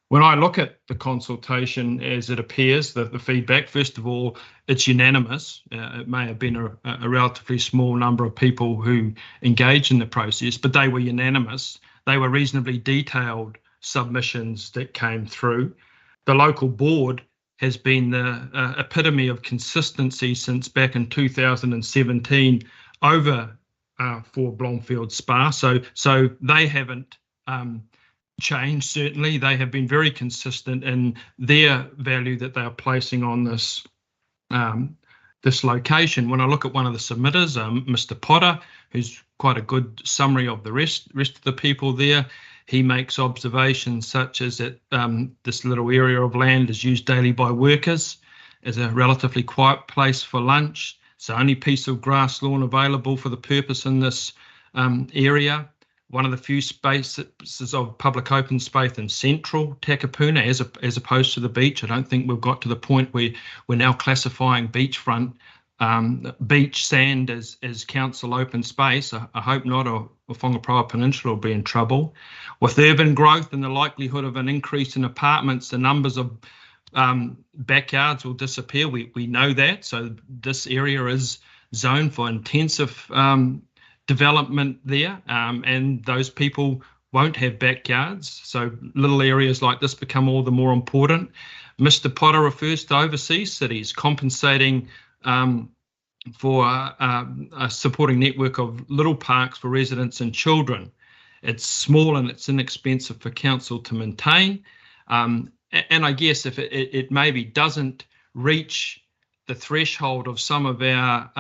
When I look at the consultation as it appears, the feedback, first of all, it's unanimous. It may have been a relatively small number of people who engaged in the process, but they were unanimous. They were reasonably detailed submissions that came through. The local board has been the epitome of consistency since back in 2017 over for Blomfield Spa. So they haven't changed, certainly. They have been very consistent in their value that they are placing on this this location. When I look at one of the submitters, Mr. Potter, who's quite a good summary of the rest of the people there, he makes observations such as that this little area of land is used daily by workers as a relatively quiet place for lunch. It's the only piece of grass lawn available for the purpose in this area. one of the few spaces of public open space in central Takapuna as opposed to the beach. I don't think we've got to the point where we're now classifying beachfront beach sand as council open space. I hope not, or Whangaparāoa Peninsula will be in trouble. With urban growth and the likelihood of an increase in apartments, the numbers of backyards will disappear. We know that. So this area is zoned for intensive development there, and those people won't have backyards. So little areas like this become all the more important. Mr. Potter refers to overseas cities compensating for a supporting network of little parks for residents and children. It's small and it's inexpensive for council to maintain. And I guess if it maybe doesn't reach the threshold of some of our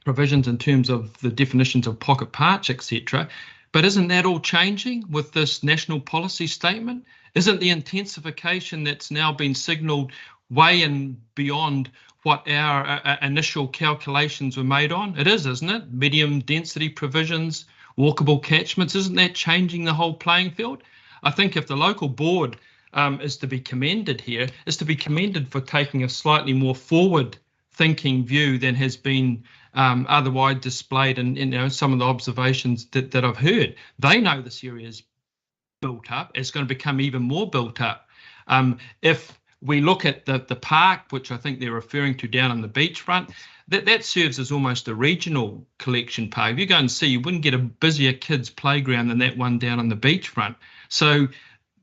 provisions in terms of the definitions of pocket parks, etc., but isn't that all changing with this national policy statement? Isn't the intensification that's now been signalled way and beyond what our initial calculations were made on? It is, isn't it? Medium density provisions, walkable catchments, isn't that changing the whole playing field? I think if the local board is to be commended here, is to be commended for taking a slightly more forward-thinking view than has been otherwise displayed in some of the observations that I've heard. They know this area is built up. It's going to become even more built up. If we look at the park, which I think they're referring to down on the beachfront, that serves as almost a regional collection park. If you go and see, you wouldn't get a busier kids' playground than that one down on the beachfront. So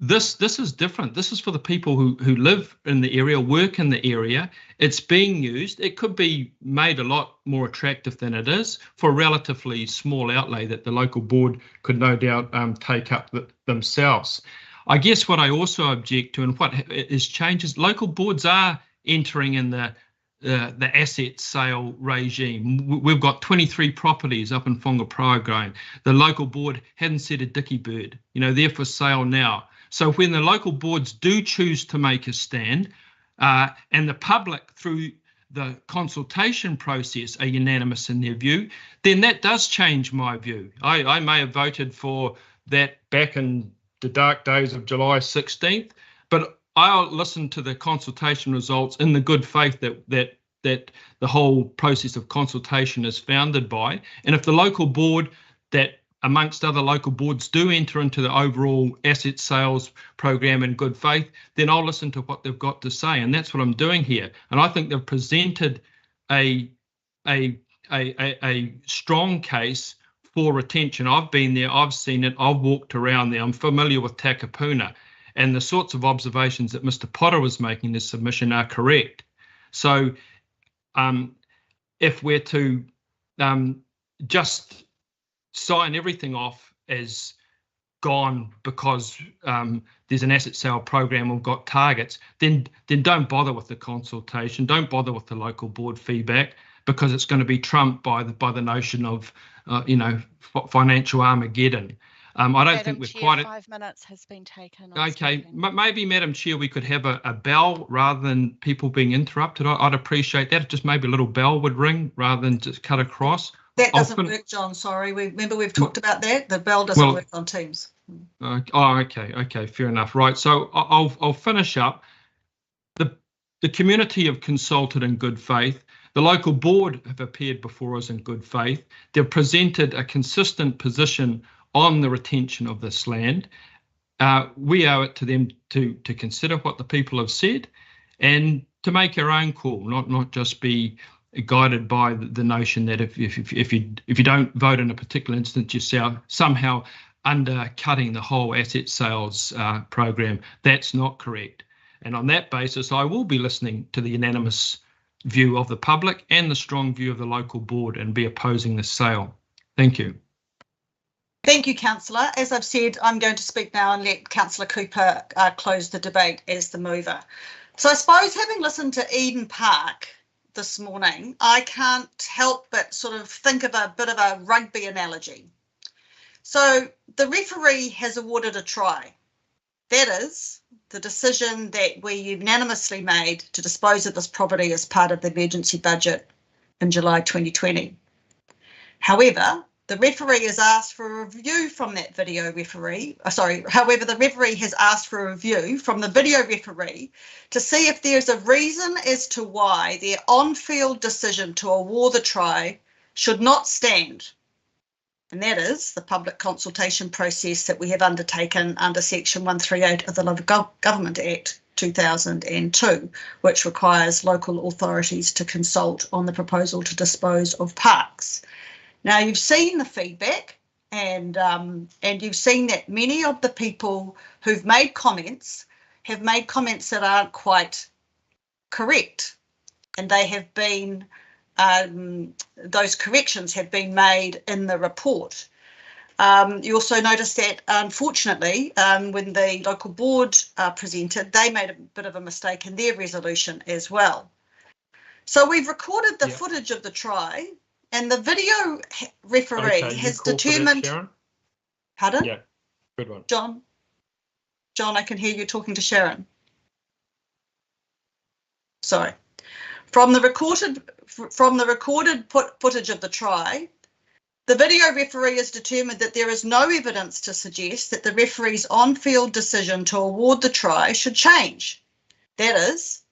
this is different. This is for the people who live in the area, work in the area. It's being used. It could be made a lot more attractive than it is for a relatively small outlay that the local board could no doubt take up themselves. I guess what I also object to and what is changes, local boards are entering in the asset sale regime. We've got 23 properties up in Whangaparāoa growing. The local board hadn't said a dicky bird. They're for sale now. So when the local boards do choose to make a stand and the public through the consultation process are unanimous in their view, then that does change my view. I may have voted for that back in the dark days of July 16th, but I'll listen to the consultation results in the good faith that the whole process of consultation is founded by. And if the local board, that amongst other local boards, do enter into the overall asset sales program in good faith, then I'll listen to what they've got to say. And that's what I'm doing here. And I think they've presented a strong case for retention. I've been there, I've seen it, I've walked around there, I'm familiar with Takapuna, and the sorts of observations that Mr. Potter was making in this submission are correct. So if we're to just sign everything off as gone because there's an asset sale program, we've got targets, then don't bother with the consultation, don't bother with the local board feedback, because it's going to be trumped by the notion of financial Armageddon. I don't think we're quite. 5 minutes has been taken. Okay, maybe, Madam Chair, we could have a bell rather than people being interrupted. I'd appreciate that. Just maybe a little bell would ring rather than just cut across. That doesn't work, John. Sorry, we've talked about that. The bell doesn't work on Teams. Okay, fair enough. Right, so I'll finish up. The community have consulted in good faith. The local board have appeared before us in good faith. They've presented a consistent position on the retention of this land. We owe it to them to consider what the people have said and to make our own call, not just be guided by the notion that if you don't vote in a particular instance, you're somehow undercutting the whole asset sales program. That's not correct. And on that basis, I will be listening to the unanimous view of the public and the strong view of the local board and be opposing the sale. Thank you. Thank you, Councillor. As I've said, I'm going to speak now and let Councillor Cooper close the debate as the mover. So I suppose, having listened to Eden Park this morning, I can't help but sort of think of a bit of a rugby analogy. So the referee has awarded a try. That is the decision that we unanimously made to dispose of this property as part of the emergency budget in July 2020. However, The referee has asked for a review from that video referee. However, the referee has asked for a review from the video referee to see if there's a reason as to why their on-field decision to award the try should not stand. And that is the public consultation process that we have undertaken under Section 138 of the Local Government Act 2002, which requires local authorities to consult on the proposal to dispose of parks. Now, you've seen the feedback, and you've seen that many of the people who've made comments have made comments that aren't quite correct, and they have been those corrections have been made in the report. You also notice that, unfortunately, when the local board presented, they made a bit of a mistake in their resolution as well. So we've recorded the footage of the try, and the video referee has determined. Sharon? Pardon? Yeah, good one. John, I can hear you talking to Sharon. Sorry. From the recorded footage of the try, the video referee has determined that there is no evidence to suggest that the referee's on-field decision to award the try should change. That is,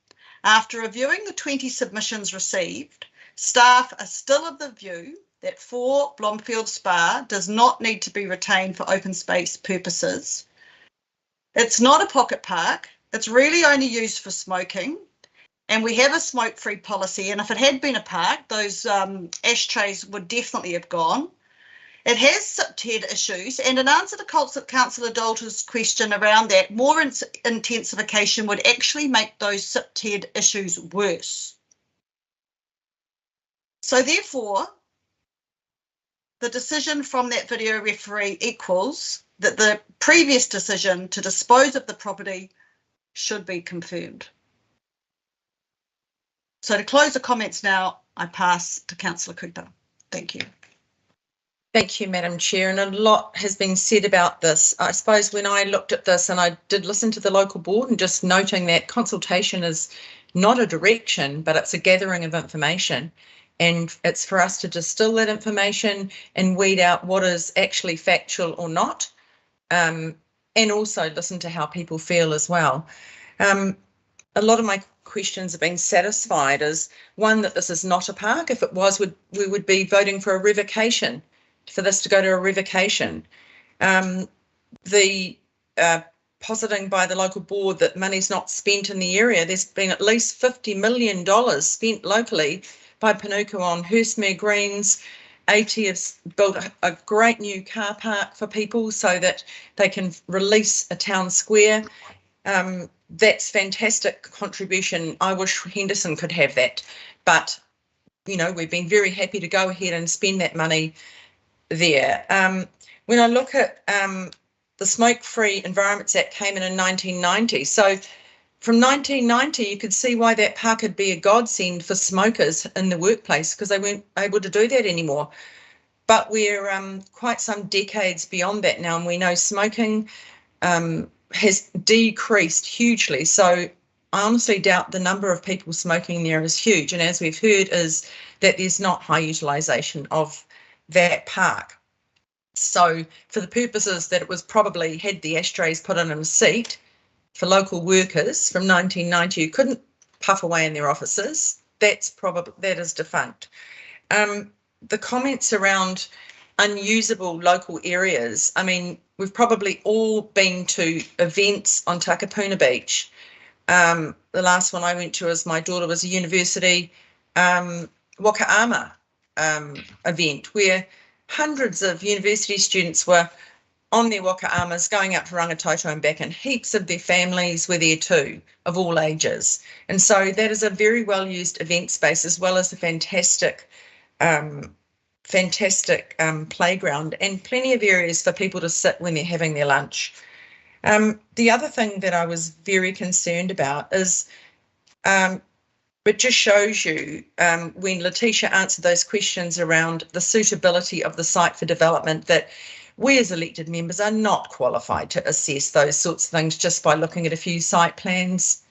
after reviewing the 20 submissions received, staff are still of the view that 4 Blomfield Spa does not need to be retained for open space purposes. It's not a pocket park. It's really only used for smoking. And we have a smoke-free policy, and if it had been a park, those ashtrays would definitely have gone. It has SIPT head issues, and in answer to Councillor Dalton's question around that, more intensification would actually make those SIPT head issues worse. So therefore, the decision from that video referee equals that the previous decision to dispose of the property should be confirmed. So to close the comments now, I pass to Councillor Cooper. Thank you. Thank you, Madam Chair. And a lot has been said about this. I suppose when I looked at this, and I did listen to the local board, and just noting that consultation is not a direction, but it's a gathering of information. And it's for us to distill that information and weed out what is actually factual or not, and also listen to how people feel as well. A lot of my questions have been satisfied as one, that this is not a park. If it was, we would be voting for a revocation, for this to go to a revocation. The positing by the local board that money's not spent in the area, there's been at least $50 million spent locally by Panuku on Hurstmere Greens. AT has built a great new car park for people so that they can release a town square. That's fantastic contribution. I wish Henderson could have that, but you know, we've been very happy to go ahead and spend that money there. When I look at the Smoke-Free Environments Act came in 1990, so from 1990 you could see why that park would be a godsend for smokers in the workplace, because they weren't able to do that anymore. But we're quite some decades beyond that now, and we know smoking has decreased hugely. So I honestly doubt the number of people smoking there is huge. And as we've heard, is that there's not high utilisation of that park. So for the purposes that it was probably had the ashtrays put in a seat for local workers from 1990 who couldn't puff away in their offices, that is defunct. The comments around unusable local areas, I mean, we've probably all been to events on Takapuna Beach. The last one I went to as my daughter was a university Wakaama event, where hundreds of university students were on their Wakaamas going out to Rangitoto and back, and heaps of their families were there too, of all ages. And so that is a very well used event space, as well as a fantastic playground and plenty of areas for people to sit when they're having their lunch. The other thing that I was very concerned about is, it just shows you when Letitia answered those questions around the suitability of the site for development, that we as elected members are not qualified to assess those sorts of things just by looking at a few site plans,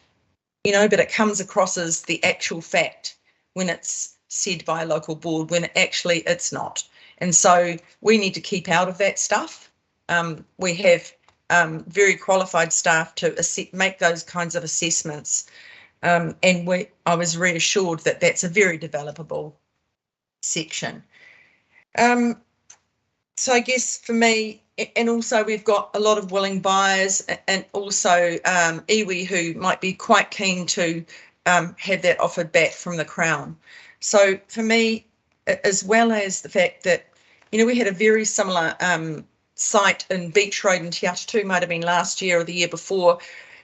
you know, but it comes across as the actual fact when it's said by a local board, when actually it's not. And so we need to keep out of that stuff. We have very qualified staff to make those kinds of assessments. And I was reassured that that's a very developable section. So I guess for me, and also we've got a lot of willing buyers and also iwi who might be quite keen to have that offered back from the Crown. So for me, as well as the fact that, you know, we had a very similar site in Beach Road in Te Atatu, might have been last year or the year before,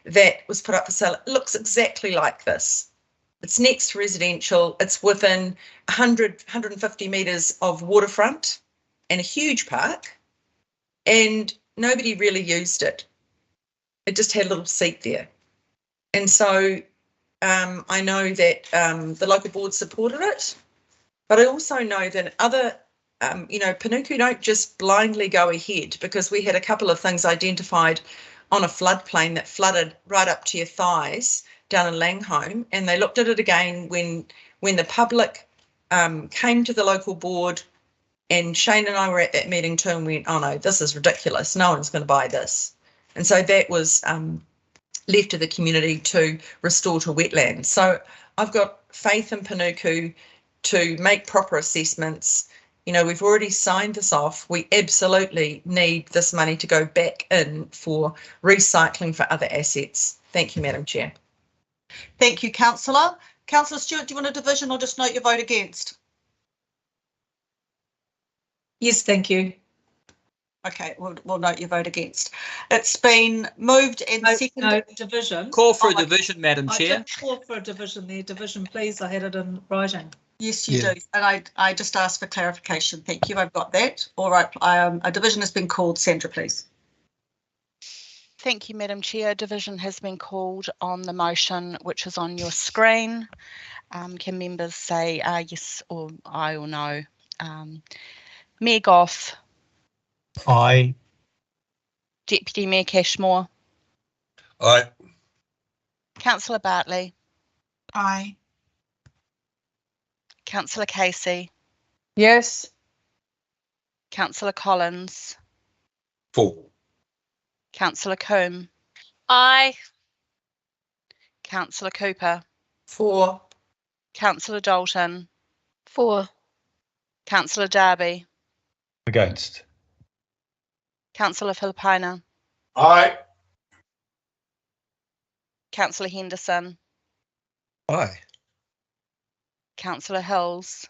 that was put up for sale. It looks exactly like this. It's next to residential. It's within 150 metres of waterfront and a huge park, and nobody really used it. It just had a little seat there. And so I know that the local board supported it, but I also know that other, you know, Panuku don't just blindly go ahead, because we had a couple of things identified on a floodplain that flooded right up to your thighs down in Langholm, and they looked at it again when the public came to the local board, and Shane and I were at that meeting too, and went, oh no, this is ridiculous. No one's going to buy this. And so that was left to the community to restore to wetlands. So I've got faith in Panuku to make proper assessments. You know, we've already signed this off. We absolutely need this money to go back in for recycling for other assets. Thank you, Madam Chair. Thank you, Councillor. Councillor Stewart, do you want a division or just note your vote against? Yes, thank you. Okay, we'll note your vote against. It's been moved and seconded. No, division. Call for a division, Madam I Chair. did call for a division there. Division, please. I had it in writing. Yes, you do. And I just asked for clarification. Thank you. I've got that. All right. A division has been called. Sandra, please. Thank you, Madam Chair. Division has been called on the motion, which is on your screen. Can members say yes or aye or no? Mayor Goff. Aye. Deputy Mayor Cashmore. Aye. Councillor Bartley. Aye. Councillor Casey. Yes. Councillor Collins. For. Councillor Coombe. Aye. Councillor Cooper. For. Councillor Dalton. For. Councillor Darby. Against. Councillor Filipina. Aye. Councillor Henderson. Aye. Councillor Hills.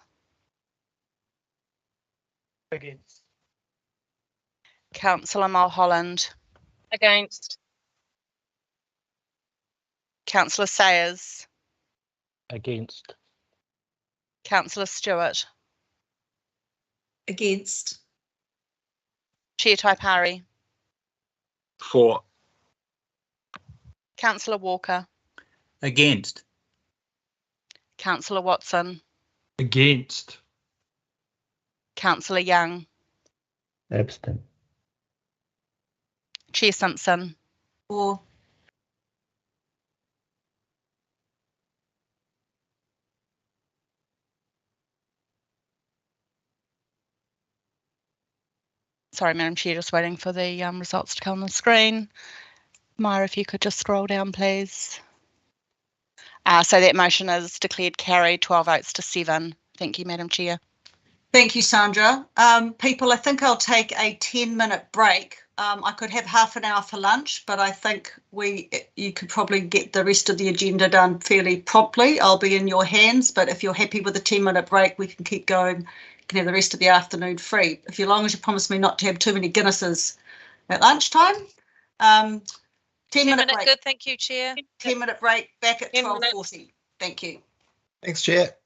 Against. Councillor Mulholland. Against. Councillor Sayers. Against. Councillor Stewart. Against. Chair Taipari. For. Councillor Walker. Against. Councillor Watson. Against. Councillor Young. Abstain. Chair Simpson. For. Sorry, Madam Chair, just waiting for the results to come on the screen. Myra, if you could just scroll down, please. So that motion is declared carried, 12 votes to 7. Thank you, Madam Chair. Thank you, Sandra. People, I think I'll take a 10-minute break. I could have half an hour for lunch, but I think you could probably get the rest of the agenda done fairly promptly. I'll be in your hands, but if you're happy with a 10-minute break, we can keep going. You can have the rest of the afternoon free, as long as you promise me not to have too many Guinnesses at lunchtime. 10-minute break. Good, thank you, Chair. 10-minute break, back at 12:40. Thank you. Thanks, Chair.